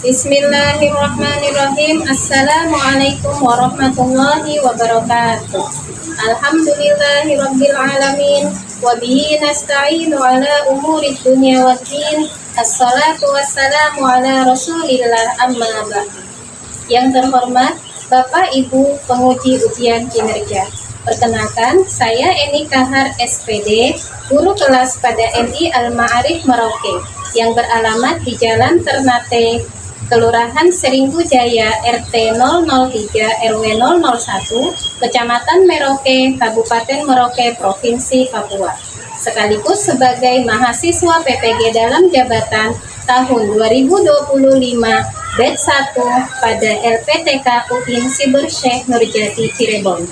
Bismillahirrahmanirrahim. Assalamualaikum warahmatullahi wabarakatuh. Alhamdulillahirabbil alamin wa bihi nasta'inu ala umurid dunya waddin. Assalatu wassalamu ala Rasulillah amma ba'd. Yang terhormat Bapak Ibu penguji ujian kinerja. Perkenalkan, saya Eni Kahar SPD, guru kelas pada MI Al-Ma'arif Merauke yang beralamat di Jalan Ternate, Kelurahan Seringgu Jaya, RT 003 RW 001, Kecamatan Merauke, Kabupaten Merauke, Provinsi Papua. Sekaligus sebagai mahasiswa PPG dalam jabatan tahun 2025 batch 1 pada LPTK UIN Siber Syekh Nurjati Cirebon.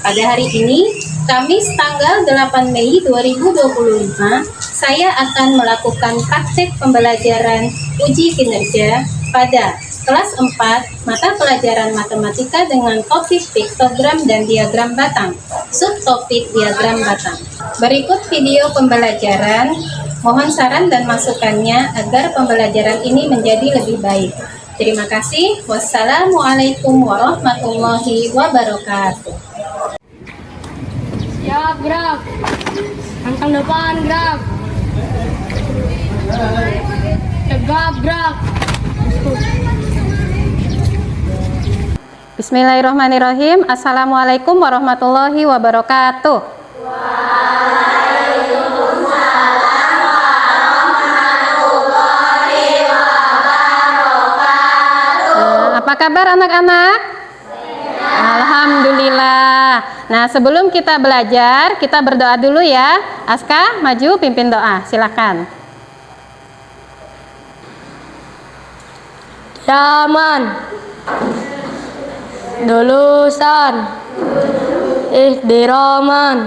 Pada hari ini, Kamis tanggal 8 Mei 2025, saya akan melakukan praktek pembelajaran uji kinerja pada kelas 4 mata pelajaran matematika dengan topik piktogram dan diagram batang, subtopik diagram batang. Berikut video pembelajaran, mohon saran dan masukannya agar pembelajaran ini menjadi lebih baik. Terima kasih. Wassalamualaikum warahmatullahi wabarakatuh. Siap, gerak. Angkang depan, gerak. Tegap, gerak. Bismillahirrahmanirrahim. Assalamualaikum warahmatullahi wabarakatuh. Apa kabar anak-anak? Alhamdulillah. Nah, sebelum kita belajar, kita berdoa dulu ya. Aska, maju pimpin doa. Silakan. Yaman. Dulusan. Ihdiraman.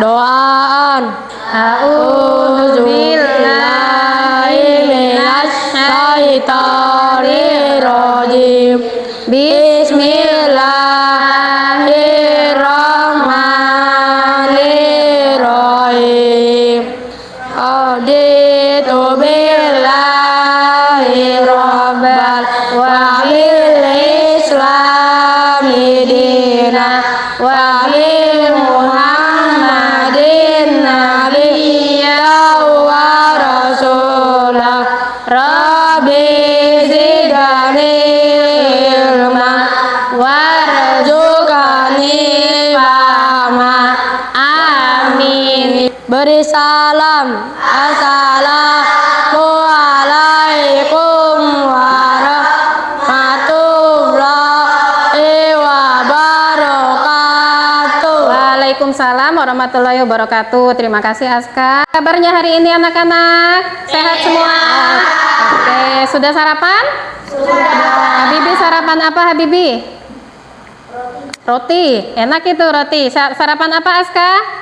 Doaan. A'udzubillahi minasyaitonir rajim. Bismillahirrahmanirrahim. Raditu billahi rabbal wa bil islami dina wa bi Muhammadin nabiyya wa rasulah. Rabbi zidni ilma warzuqni fahma. Amin. Beri salam. Assalamualaikum warahmatullahi wabarakatuh. Waalaikumsalam warahmatullahi wabarakatuh. Terima kasih Aska. Kabarnya hari ini anak-anak? Sehat semua? Oke, sudah sarapan? Sudah. Habibi sarapan apa Habibi? Roti. Enak itu roti. Sarapan apa Aska?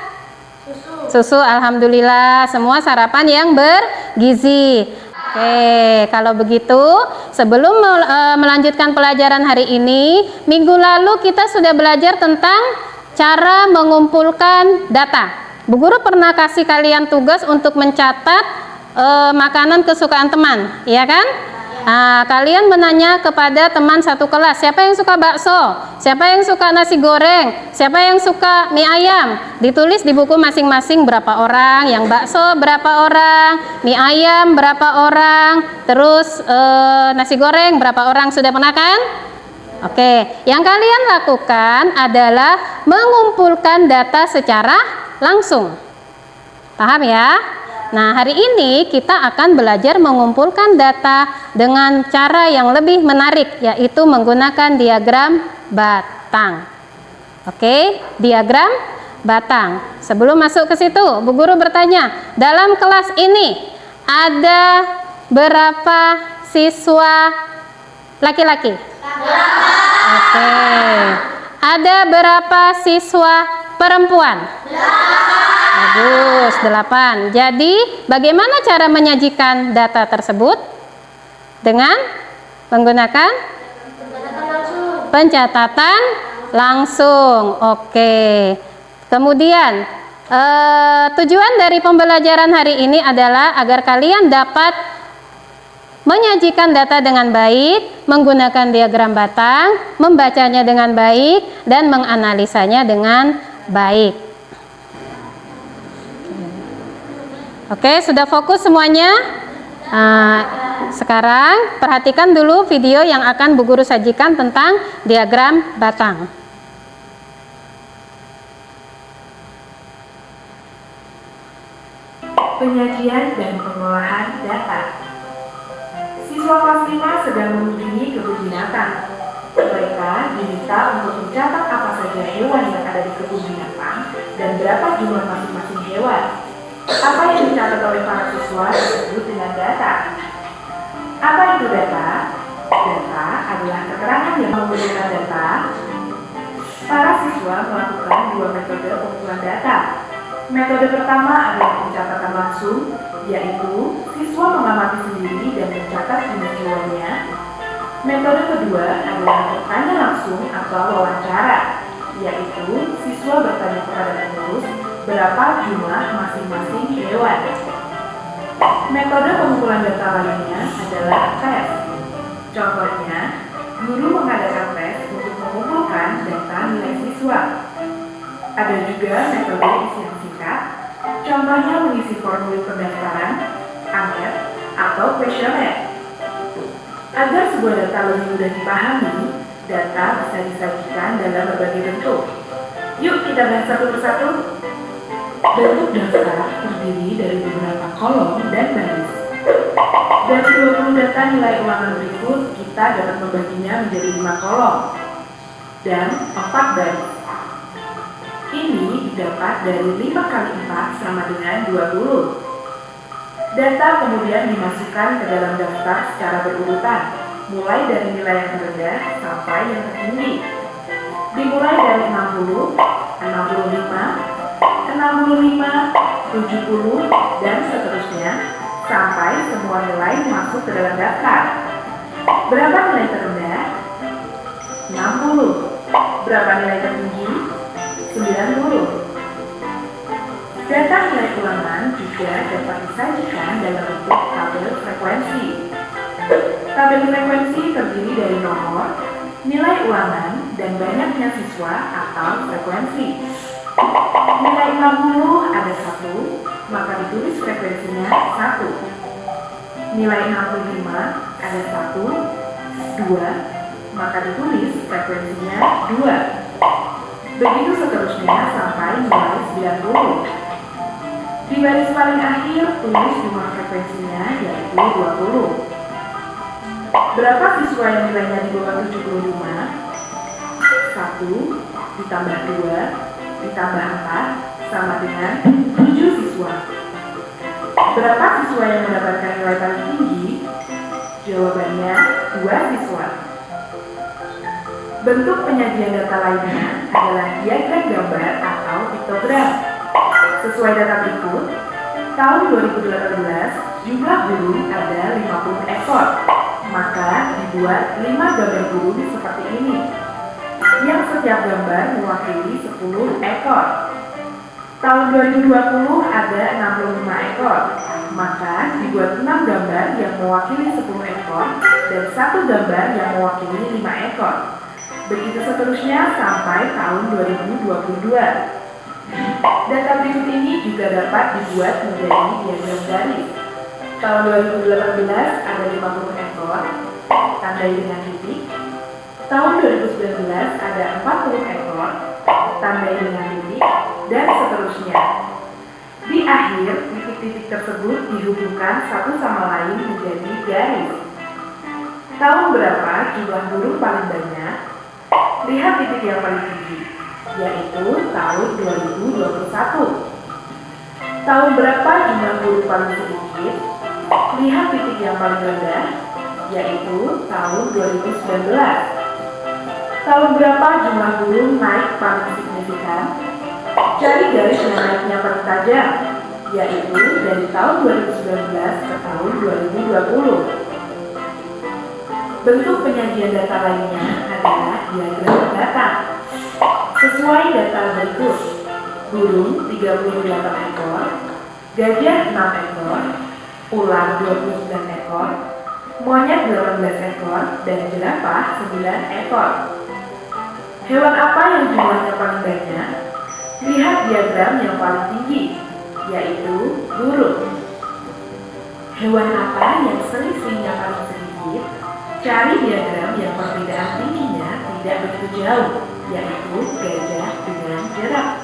Susu. Alhamdulillah, semua sarapan yang bergizi. Oke, kalau begitu sebelum melanjutkan pelajaran hari ini, minggu lalu kita sudah belajar tentang cara mengumpulkan data. Bu Guru pernah kasih kalian tugas untuk mencatat makanan kesukaan teman, ya kan? Nah, kalian menanya kepada teman satu kelas, siapa yang suka bakso, siapa yang suka nasi goreng, siapa yang suka mie ayam. Ditulis di buku masing-masing berapa orang, yang bakso berapa orang, mie ayam berapa orang, terus nasi goreng berapa orang. Sudah pernah kan? Oke, yang kalian lakukan adalah mengumpulkan data secara langsung. Paham ya? Nah, hari ini kita akan belajar mengumpulkan data dengan cara yang lebih menarik, yaitu menggunakan diagram batang. Oke, diagram batang. Sebelum masuk ke situ, Bu Guru bertanya, dalam kelas ini ada berapa siswa laki-laki? Oke. Ada berapa siswa perempuan? Bagus, 8. Jadi, bagaimana cara menyajikan data tersebut? Dengan menggunakan pencatatan langsung. Oke. Kemudian, tujuan dari pembelajaran hari ini adalah agar kalian dapat menyajikan data dengan baik, menggunakan diagram batang, membacanya dengan baik, dan menganalisanya dengan baik. Oke, sudah fokus semuanya? Sekarang perhatikan dulu video yang akan Bu Guru sajikan tentang diagram batang. Penyajian dan pengolahan data. Siswa kelas 5 sedang mengunjungi kebun binatang. Mereka diminta untuk mencatat apa saja hewan yang ada di kebun binatang dan berapa jumlah masing-masing hewan. Apa yang dicatat oleh para siswa disebut dengan data. Apa itu data? Data adalah keterangan yang menggunakan data. Para siswa melakukan dua metode pengumpulan data. Metode pertama adalah pencatatan langsung, yaitu siswa mengamati sendiri dan mencatat jumlah hewannya. Metode kedua adalah bertanya langsung atau wawancara, yaitu siswa bertanya kepada pengurus berapa jumlah masing-masing hewan. Metode pengumpulan data lainnya adalah tes. Contohnya, guru mengadakan tes untuk mengumpulkan data nilai siswa. Ada juga metode isi yang singkat, contohnya mengisi formulir pendaftaran, angket, atau kuesioner. Agar sebuah data lebih mudah dipahami, data bisa disajikan dalam berbagai bentuk. Yuk kita bahas satu persatu. Bentuk daftar terdiri dari beberapa kolom dan baris. Dari 20 data nilai ulangan berikut, kita dapat membaginya menjadi 5 kolom dan 4 baris. Ini didapat dari 5 kali 4 sama dengan 20. Data kemudian dimasukkan ke dalam daftar secara berurutan, mulai dari nilai yang terendah sampai yang tertinggi. Dimulai dari 60, 65, 65, 70, dan seterusnya, sampai semua nilai masuk ke dalam daftar. Berapa nilai terendah? 60. Berapa nilai tertinggi? 90. Data nilai ulangan juga dapat disajikan dalam bentuk tabel frekuensi. Tabel frekuensi terdiri dari nomor, nilai ulangan, dan banyaknya siswa atau frekuensi. Nilai 60 ada 1, maka ditulis frekuensinya 1. Nilai 65 ada 1, 2, maka ditulis frekuensinya 2. Begitu seterusnya sampai nilai 90. Di baris paling akhir tulis jumlah frekuensinya yaitu 20. Berapa siswa yang nilainya di bawah 75? 1 ditambah 2 ditambah 4 sama dengan 7 siswa. Berapa siswa yang mendapatkan nilai paling tinggi? Jawabannya 2 siswa. Bentuk penyajian data lainnya adalah diagram gambar atau piktogram. Sesuai data berikut, tahun 2018 jumlah burung ada 50 ekor, maka dibuat 5 gambar burung seperti ini, yang setiap gambar mewakili 10 ekor. Tahun 2020 ada 65 ekor, maka dibuat 6 gambar yang mewakili 10 ekor dan 1 gambar yang mewakili 5 ekor. Begitu seterusnya sampai tahun 2022. Data berikut ini juga dapat dibuat menjadi diagram garis. Tahun 2018 ada 50 ekor, tandai dengan titik. Tahun 2019 ada 40 ekor, tandai dengan titik, dan seterusnya. Di akhir, titik-titik tersebut dihubungkan satu sama lain menjadi garis. Tahun berapa jumlah burung paling banyak? Lihat titik yang paling tinggi, yaitu tahun 2021. Tahun berapa jumlah burung paling sedikit? Lihat titik yang paling rendah, yaitu tahun 2019. Tahun berapa jumlah burung naik paling signifikan? Cari garis yang naiknya paling tajam, yaitu dari tahun 2019 ke tahun 2020. Bentuk penyajian data lainnya adalah diagram data. Sesuai data berikut, burung 38 ekor, gajah 6 ekor, ular 29 ekor, monyet 18 ekor, dan jerapah 9 ekor. Hewan apa yang jumlahnya paling banyak? Lihat diagram yang paling tinggi, yaitu burung. Hewan apa yang selisihnya paling sedikit? Cari diagram yang perbedaan tingginya tidak begitu jauh, yaitu gajah dengan jerapah.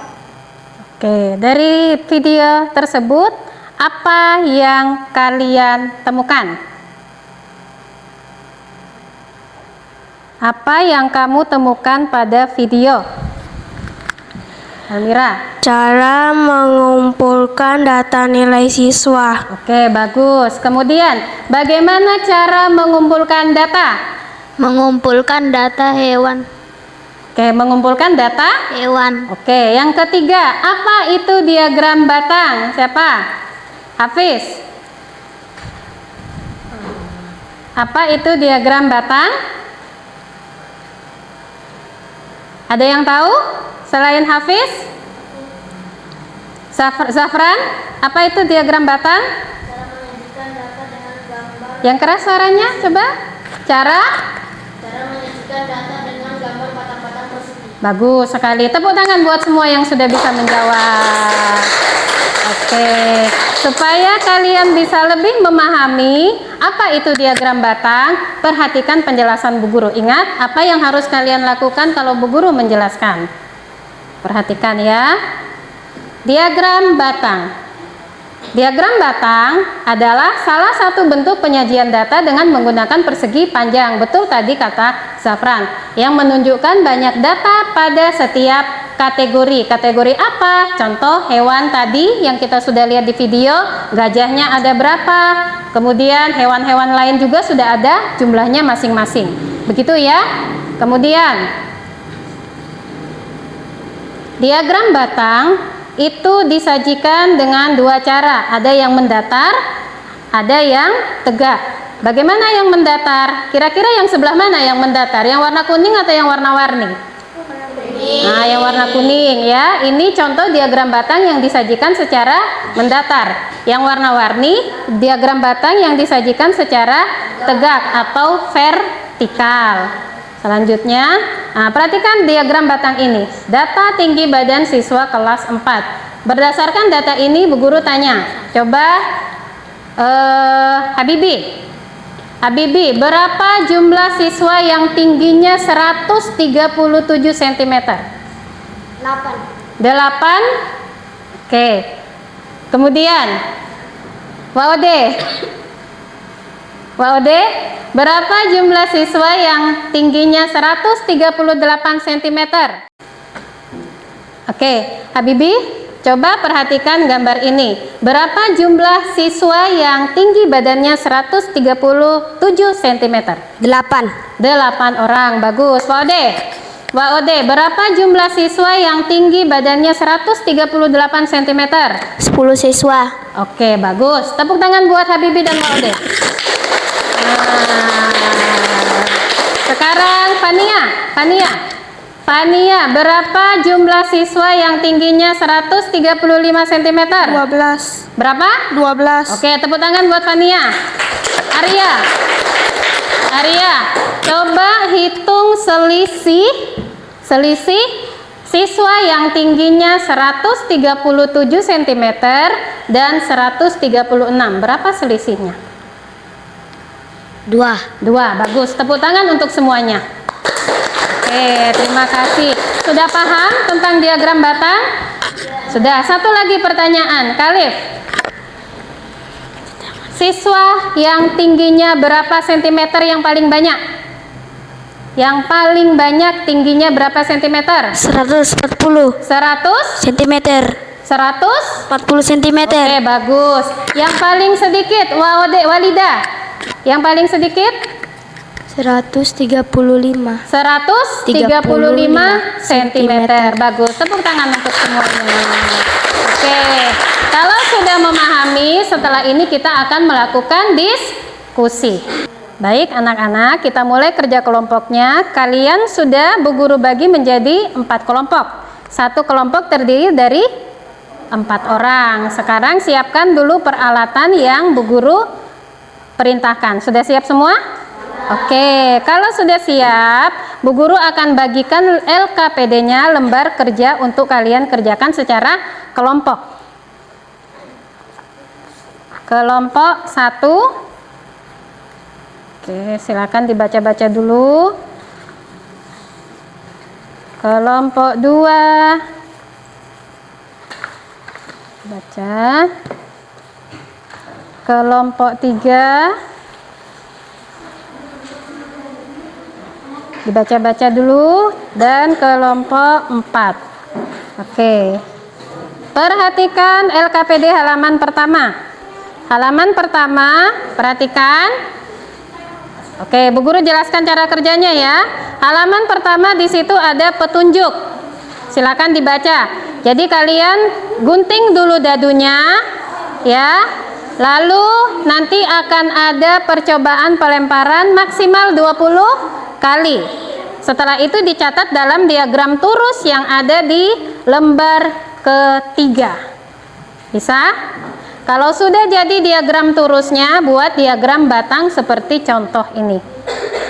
Oke, dari video tersebut apa yang kalian temukan? Apa yang kamu temukan pada video? Almira. Cara mengumpulkan data nilai siswa. Oke, bagus. Kemudian, bagaimana cara mengumpulkan data? Mengumpulkan data hewan. Oke, mengumpulkan data Hewan. Oke, yang ketiga, apa itu diagram batang? Siapa? Hafiz. Apa itu diagram batang? Ada yang tahu? Selain Hafiz? Zafran, apa itu diagram batang? Yang keras suaranya, coba. Cara menyajikan data dengan gambar patah-patah persegi. Bagus sekali. Tepuk tangan buat semua yang sudah bisa menjawab. Oke, supaya kalian bisa lebih memahami apa itu diagram batang, perhatikan penjelasan Bu Guru. Ingat, apa yang harus kalian lakukan kalau Bu Guru menjelaskan. Perhatikan ya. Diagram batang. Diagram batang adalah salah satu bentuk penyajian data dengan menggunakan persegi panjang. Betul tadi kata Zafran, yang menunjukkan banyak data pada setiap kategori. Kategori apa? Contoh hewan tadi yang kita sudah lihat di video, gajahnya ada berapa? Kemudian hewan-hewan lain juga sudah ada jumlahnya masing-masing. Begitu ya. Kemudian diagram batang itu disajikan dengan dua cara, ada yang mendatar, ada yang tegak. Bagaimana yang mendatar? Kira-kira yang sebelah mana yang mendatar? Yang warna kuning atau yang warna-warni? Nah, yang warna kuning ya. Ini contoh diagram batang yang disajikan secara mendatar. Yang warna-warni diagram batang yang disajikan secara tegak atau vertikal. Selanjutnya, perhatikan diagram batang ini. Data tinggi badan siswa kelas 4. Berdasarkan data ini, Bu Guru tanya, coba Habibi, berapa jumlah siswa yang tingginya 137 cm? 8. 8? Oke. Kemudian, Waode, berapa jumlah siswa yang tingginya 138 cm? Oke, Habibi, coba perhatikan gambar ini. Berapa jumlah siswa yang tinggi badannya 137 cm? 8. 8 orang, bagus. Waode, berapa jumlah siswa yang tinggi badannya 138 cm? 10 siswa. Oke, bagus. Tepuk tangan buat Habibi dan Waode. Sekarang Fania, berapa jumlah siswa yang tingginya 135 cm? 12. Berapa? 12. Oke, tepuk tangan buat Fania. Arya, coba hitung selisih siswa yang tingginya 137 cm dan 136. Berapa selisihnya? 2. Bagus. Tepuk tangan untuk semuanya. Oke, terima kasih. Sudah paham tentang diagram batang? Sudah. Satu lagi pertanyaan, Khalif. Siswa yang tingginya berapa sentimeter yang paling banyak? Yang paling banyak tingginya berapa sentimeter? 140 cm. 140 cm. Oke, bagus. Yang paling sedikit, Walida. Yang paling sedikit? 135 cm. Bagus. Tepuk tangan untuk semuanya. Oke. Kalau sudah memahami, setelah ini kita akan melakukan diskusi. Baik anak-anak, kita mulai kerja kelompoknya. Kalian sudah Bu Guru bagi menjadi 4 kelompok. Satu kelompok terdiri dari 4 orang. Sekarang siapkan dulu peralatan yang Bu Guru perintahkan. Sudah siap semua? Oke, kalau sudah siap, Bu Guru akan bagikan LKPD-nya, lembar kerja untuk kalian kerjakan secara kelompok. Kelompok 1. Oke, silakan dibaca-baca dulu. Kelompok 2. Baca. Kelompok 3. Dibaca-baca dulu. Dan kelompok 4. Oke. Perhatikan LKPD halaman pertama. Halaman pertama, perhatikan. Oke, Bu Guru jelaskan cara kerjanya ya. Halaman pertama di situ ada petunjuk. Silakan dibaca. Jadi kalian gunting dulu dadunya ya. Lalu nanti akan ada percobaan pelemparan maksimal 20 kali. Setelah itu dicatat dalam diagram turus yang ada di lembar ketiga. Bisa? Kalau sudah jadi diagram turusnya, buat diagram batang seperti contoh ini.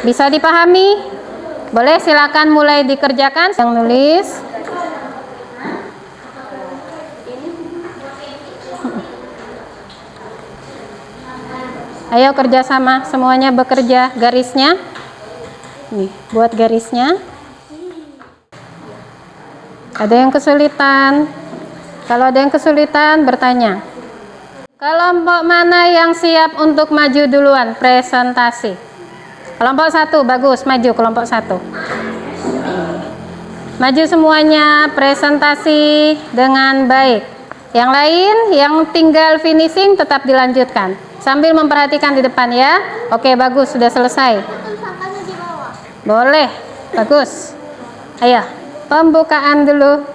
Bisa dipahami? Boleh, silakan mulai dikerjakan. Yang nulis. Ayo kerjasama, semuanya bekerja. Garisnya. Nih, buat garisnya. Ada yang kesulitan? Kalau ada yang kesulitan, bertanya. Kelompok mana yang siap untuk maju duluan? Presentasi. Kelompok 1, bagus. Maju kelompok 1. Maju semuanya, presentasi dengan baik. Yang lain, yang tinggal finishing tetap dilanjutkan. Sambil memperhatikan di depan ya. Oke, bagus. Sudah selesai. Boleh, bagus. Ayo, pembukaan dulu.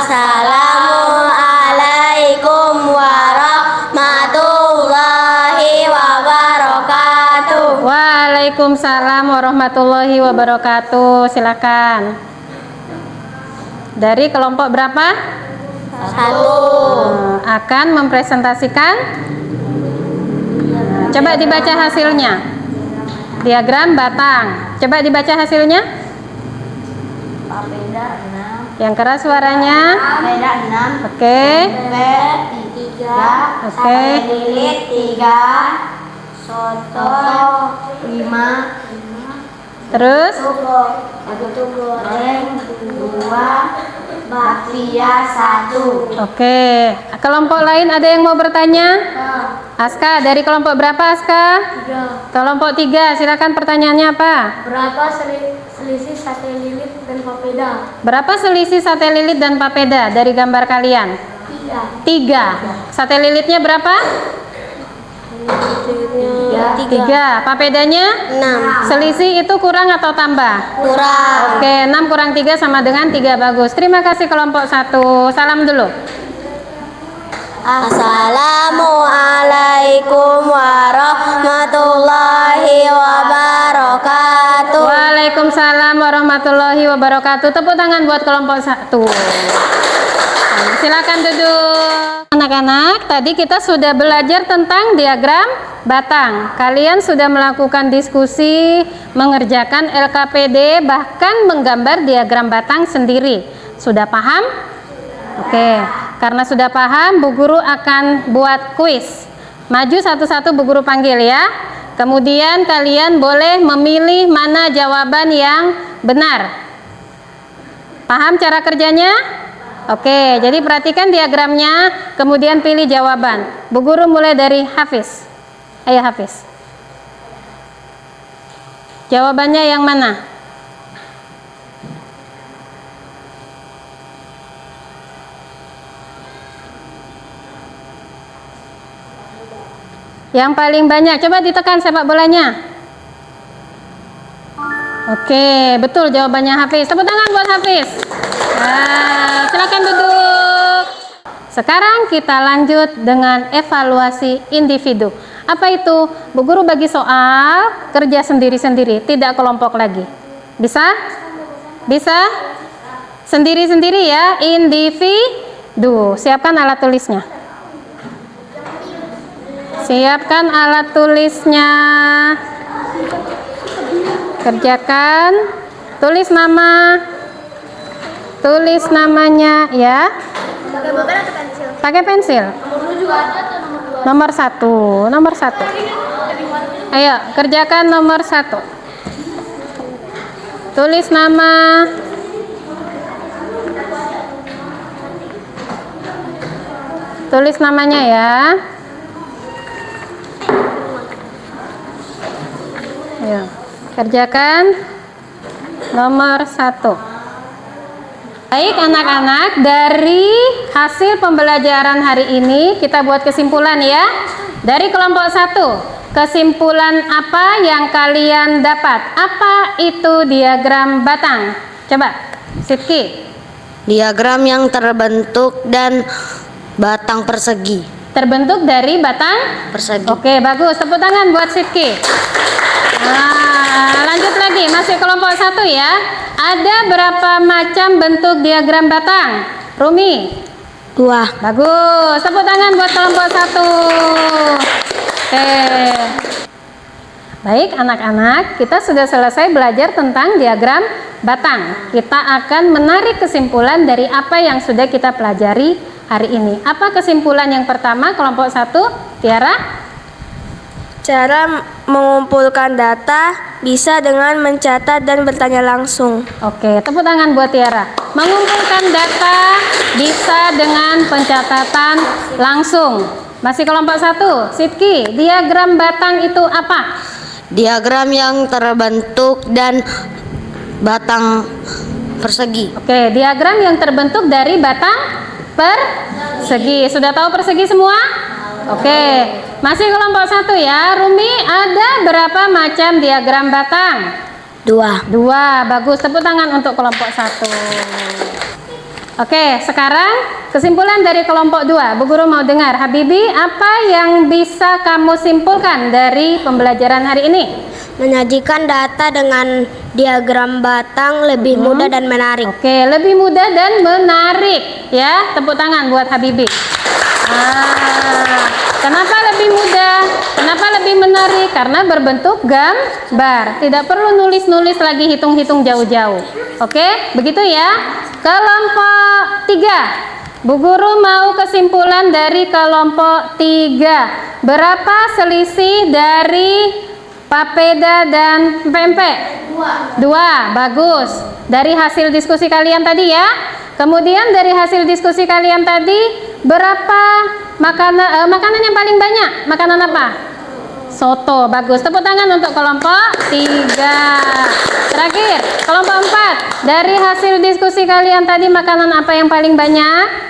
Assalamualaikum warahmatullahi wabarakatuh. Waalaikumsalam warahmatullahi wabarakatuh. Silakan. Dari kelompok berapa? 1. Akan mempresentasikan. Coba dibaca hasilnya. Diagram batang. Coba dibaca hasilnya. Papeda 6. Yang keras suaranya. Papeda 6. Oke. Tempe 3. Oke. Sate lilit 3. Soto 5. Terus? Tugu goreng 2. Bakpia 1. Oke. Kelompok lain ada yang mau bertanya? Aska, dari kelompok berapa Aska? 3. Kelompok 3, silakan pertanyaannya apa? Berapa selisih sate lilit dan papeda? Berapa selisih sate lilit dan papeda dari gambar kalian? 3. Sate lilitnya berapa? 3. Papedanya? 6. Selisih itu kurang atau tambah? Kurang. Oke, 6 kurang 3 sama dengan 3. Bagus. Terima kasih kelompok 1. Salam dulu. Assalamualaikum warahmatullahi wabarakatuh. Waalaikumsalam warahmatullahi wabarakatuh. Tepuk tangan buat kelompok 1. Silakan duduk. Anak-anak, tadi kita sudah belajar tentang diagram batang. Kalian sudah melakukan diskusi, mengerjakan LKPD, bahkan menggambar diagram batang sendiri. Sudah paham? Oke, karena sudah paham, Bu Guru akan buat kuis. Maju satu-satu Bu Guru panggil ya. Kemudian kalian boleh memilih mana jawaban yang benar. Paham cara kerjanya? Oke, jadi perhatikan diagramnya, kemudian pilih jawaban. Bu Guru mulai dari Hafiz. Ayo Hafiz. Jawabannya yang mana? Yang paling banyak, coba ditekan sepak bolanya. Oke, betul jawabannya Hafiz. Tepuk tangan buat Hafiz. Nah, silakan duduk. Sekarang kita lanjut dengan evaluasi individu. Apa itu? Bu Guru bagi soal kerja sendiri-sendiri, tidak kelompok lagi. Bisa? Bisa? Sendiri-sendiri ya, individu. Siapkan alat tulisnya. Siapkan alat tulisnya. Kerjakan. Tulis nama. Tulis namanya ya. Pakai pulpen atau pensil? Pakai pensil. Nomor 2 juga ada atau nomor 2? Nomor 1. Nomor 1. Ayo, kerjakan nomor 1. Tulis nama. Tulis namanya ya. Ayo, kerjakan nomor 1. Baik anak-anak, dari hasil pembelajaran hari ini kita buat kesimpulan ya. Dari kelompok 1, kesimpulan apa yang kalian dapat? Apa itu diagram batang? Coba, Sidki. Diagram yang terbentuk dan batang persegi. Terbentuk dari batang Persegi. Oke, bagus. Tepuk tangan buat Sidki. Nah, lanjut lagi, masih kelompok 1 ya. Ada berapa macam bentuk diagram batang? Rumi? 2. Bagus. Tepuk tangan buat kelompok 1. Oke. Baik anak-anak, kita sudah selesai belajar tentang diagram batang. Kita akan menarik kesimpulan dari apa yang sudah kita pelajari hari ini. Apa kesimpulan yang pertama kelompok 1? Tiara? Cara mengumpulkan data bisa dengan mencatat dan bertanya langsung. Oke, tepuk tangan buat Tiara. Mengumpulkan data bisa dengan pencatatan langsung. Masih kelompok 1, Sidki, diagram batang itu apa? Diagram yang terbentuk dan batang persegi. Oke, diagram yang terbentuk dari batang persegi. Sudah tahu persegi semua? Oke, masih kelompok 1 ya. Rumi, ada berapa macam diagram batang? 2. 2, bagus. Tepuk tangan untuk kelompok 1. Oke, sekarang kesimpulan dari kelompok 2. Bu Guru mau dengar. Habibi, apa yang bisa kamu simpulkan dari pembelajaran hari ini? Menyajikan data dengan diagram batang lebih mudah dan menarik. Oke, lebih mudah dan menarik ya. Tepuk tangan buat Habibi. Kenapa lebih mudah? Kenapa lebih menarik? Karena berbentuk gambar. Tidak perlu nulis-nulis lagi, hitung-hitung jauh-jauh. Oke, begitu ya. Kelompok 3. Bu Guru mau kesimpulan dari kelompok 3. Berapa selisih dari papeda dan pempek? 2. Bagus. Dari hasil diskusi kalian tadi ya. Kemudian dari hasil diskusi kalian tadi, berapa makanan yang paling banyak? Makanan apa? Soto. Bagus. Tepuk tangan untuk kelompok 3. Terakhir, kelompok 4. Dari hasil diskusi kalian tadi, makanan apa yang paling banyak?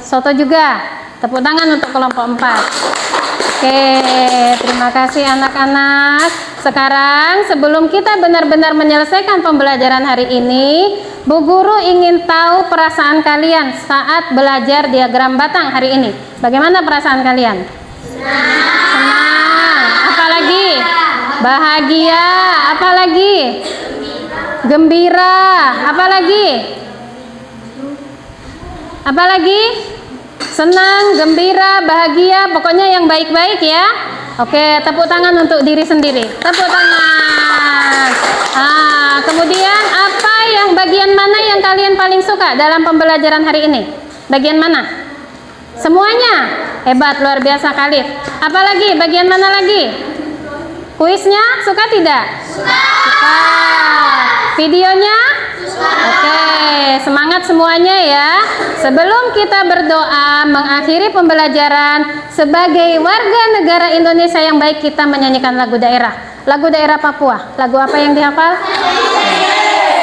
Soto juga. Tepuk tangan untuk kelompok 4. Oke, terima kasih anak-anak. Sekarang sebelum kita benar-benar menyelesaikan pembelajaran hari ini, Bu Guru ingin tahu perasaan kalian saat belajar diagram batang hari ini. Bagaimana perasaan kalian? Senang. Apalagi? Bahagia. Apalagi? Gembira. Apalagi? Apalagi? Senang, gembira, bahagia, pokoknya yang baik-baik ya. Oke, tepuk tangan untuk diri sendiri. Tepuk tangan. Kemudian bagian mana yang kalian paling suka dalam pembelajaran hari ini? Bagian mana? Semuanya? Hebat, luar biasa Khalif. Apalagi? Bagian mana lagi? Kuisnya suka tidak? Suka. Videonya? Oke, semangat semuanya ya. Sebelum kita berdoa mengakhiri pembelajaran, sebagai warga negara Indonesia yang baik, kita menyanyikan lagu daerah. Lagu daerah Papua. Lagu apa yang dihafal?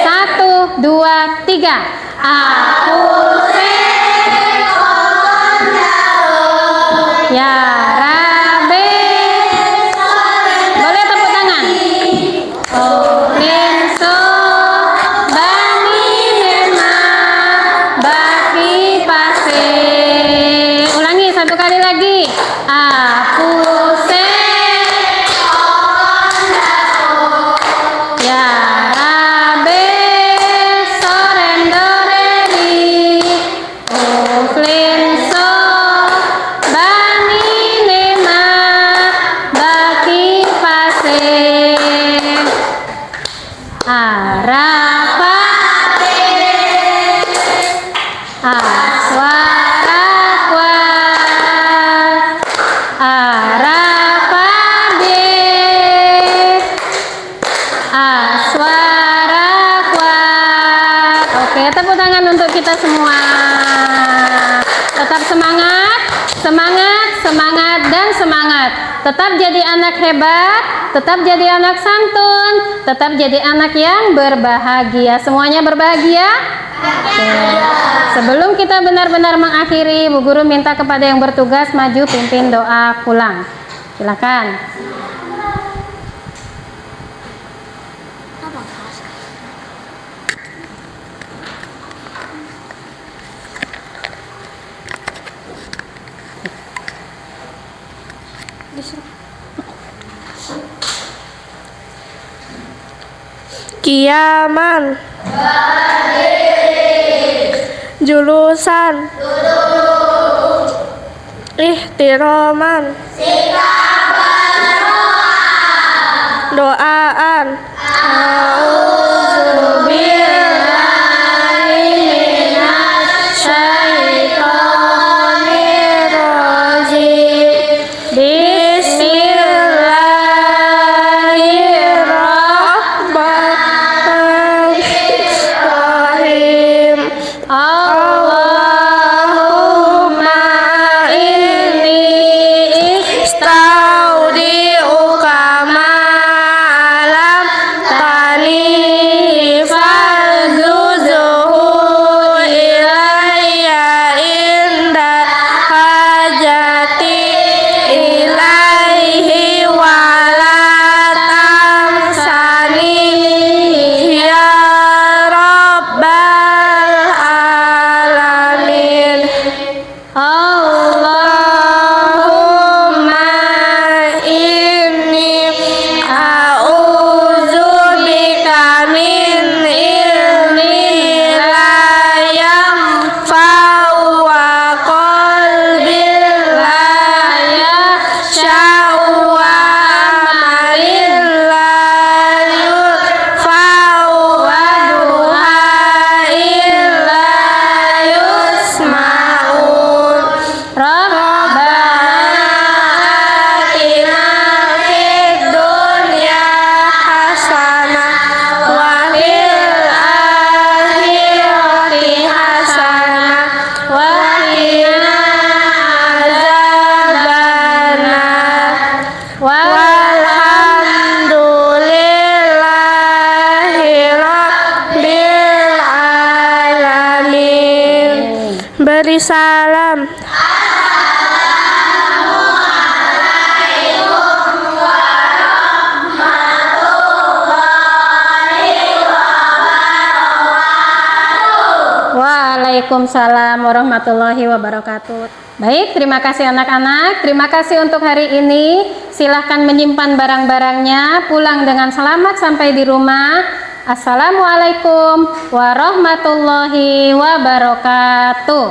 1, 2, 3. Aku ya Rabe. Boleh tepuk tangan. Oh Rinso Bani Nema Baki Pase. Ulangi satu kali lagi. Aku ya Rabe sorendoreri Uflinso Bani Nema semangat, semangat, semangat, dan semangat. Tetap jadi anak hebat, tetap jadi anak santun, tetap jadi anak yang berbahagia. Semuanya berbahagia? Oke. Sebelum kita benar-benar mengakhiri, Bu Guru minta kepada yang bertugas maju pimpin doa pulang. Silakan. Kiaman. Julusan. Ihtiraman. Doaan. Bismillahirrahmanirrahim. Allahumma inni istaudi'uka ma'alam tani farzuzuhu ilayya inda hajati ilaihi walatamsani ya rabbal alamin. Allahumma inni a'udzubika min ilmin la yanfa'u wa qalbin la yakhsha'u wa amalin la yurfa'u wa du'ain la yusma'un. Rabbana atina fid dunya hasanah wa fil akhirati hasanah wa qina adzabannar. Walhamdulillahi rabbil alamin. Beri salam. Waalaikumsalam warahmatullahi wabarakatuh. Baik, terima kasih anak-anak. Terima kasih untuk hari ini. Silahkan menyimpan barang-barangnya, pulang dengan selamat sampai di rumah. Assalamualaikum warahmatullahi wabarakatuh.